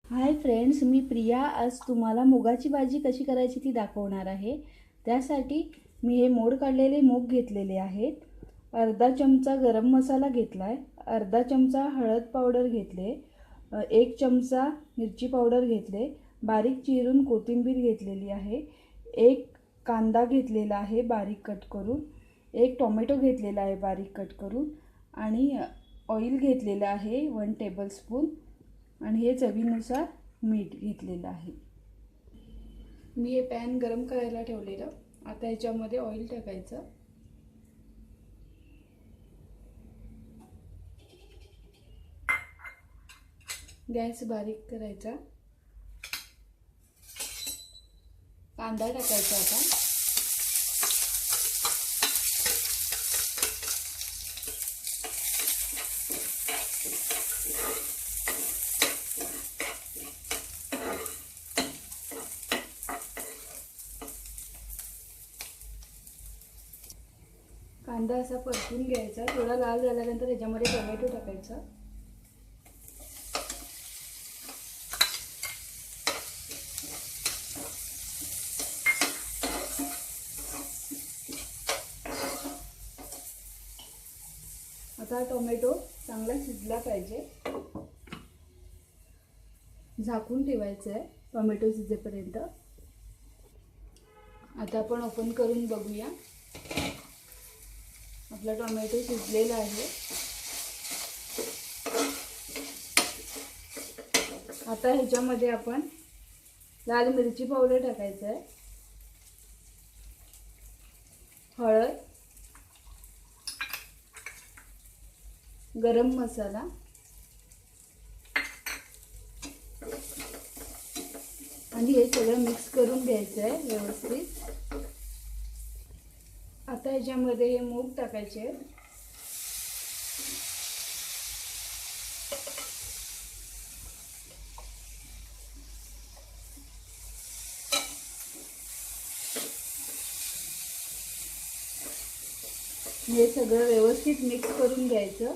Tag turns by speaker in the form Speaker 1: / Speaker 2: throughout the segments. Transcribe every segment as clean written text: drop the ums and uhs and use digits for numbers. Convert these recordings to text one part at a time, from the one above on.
Speaker 1: Hi friends, मी प्रिया. आज तुम्हाला मुगाची भाजी कशी करायची ती दाखवणार आहे. त्यासाठी मी हे मोड काढलेले मूग घेतलेले आहेत. अर्धा चमचा गरम मसाला घेतला आहे. अर्धा चमचा हळद पावडर घेतले. 1 चमचा मिरची पावडर घेतले. बारीक चिरून कोथिंबीर घेतलेली आहे. 1 कांदा घेतलेला आहे बारीक कट करून. 1 टोमॅटो घेतलेला आहे बारीक कट करून. आणि ऑइल घेतलेलं आहे 1 टेबलस्पून. आणि हे चवीनुसार मीठ घेतलेलं आहे. मी हे पॅन गरम करायला ठेवलेलं. आता ह्याच्यामध्ये ऑइल टाकायचं. गॅस बारीक करायचा. कांदा टाकायचा आता. कांदा असा परतून घ्यायचा. थोडा लाल झाल्यानंतर त्याच्यामध्ये टोमॅटो टाकायचा. आता टोमॅटो चांगला शिजला पाहिजे. झाकून ठेवायचं आहे टोमॅटो शिजेपर्यंत. आता आपण ओपन करून बघूया. आपला टोमॅटो शिजलेला आहे. आता ह्याच्यामध्ये आपण लाल मिरची पावडर टाकायचं आहे. हळद, गरम मसाला आणि हे सगळं मिक्स करून घ्यायचं आहे व्यवस्थित. आता ह्याच्यामध्ये हे मूग टाकायचे. हे सगळं व्यवस्थित मिक्स करून घ्यायचं.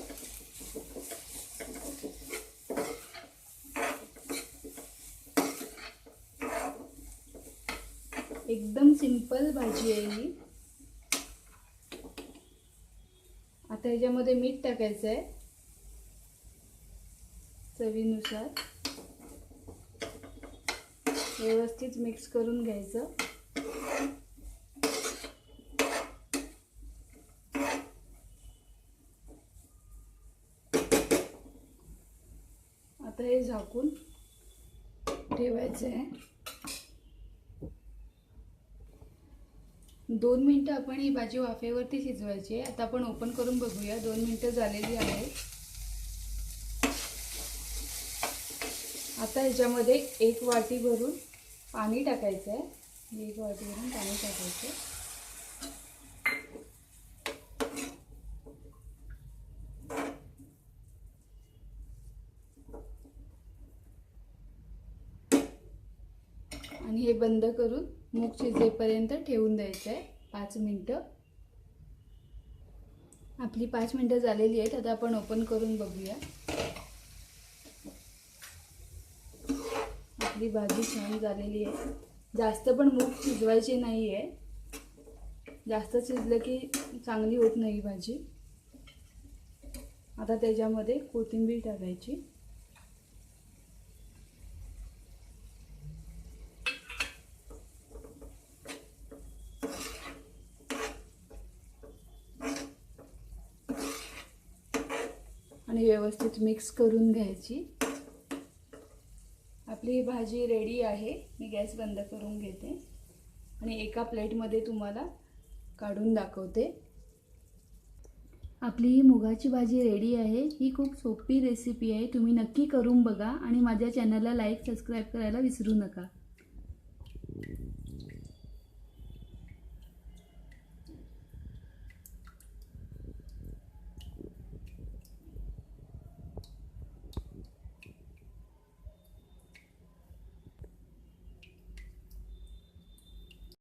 Speaker 1: एकदम सिंपल भाजी आहे ही. आता ह्याच्यामध्ये मीठ टाकायचं आहे चवीनुसार. व्यवस्थित मिक्स करून घ्यायचं. आता हे झाकून ठेवायचं आहे. 2 मिनिटं आपण ही भाजी वाफेवरती शिजवायची आहे. आता आपण ओपन करून बघूया. 2 मिनिटं झालेली आहेत. आता ह्याच्यामध्ये 1 वाटी भरून पाणी टाकायचं आहे. 1 वाटी भरून पाणी टाकायचं. आणि हे बंद करून मूग शिजेपर्यंत ठेवून द्यायचं आहे 5 मिनिटं. आपली 5 मिनिटं झालेली आहेत. आता आपण ओपन करून बघूया. आपली भाजी छान झालेली आहे. जास्त पण मूग शिजवायचे नाही आहे. जास्त शिजलं की चांगली होत नाही भाजी. आता त्याच्यामध्ये कोथिंबीर टाकायची. आणि व्यवस्थित मिक्स करून घ्यायची. आपली ही भाजी रेडी आहे. मी गॅस बंद करून घेते आणि एका प्लेटमध्ये तुम्हाला काढून दाखवते. आपली ही मुगाची भाजी रेडी आहे. ही खूप सोपी रेसिपी आहे. तुम्ही नक्की करून बघा आणि माझ्या चॅनलला लाईक सबस्क्राईब करायला विसरू नका.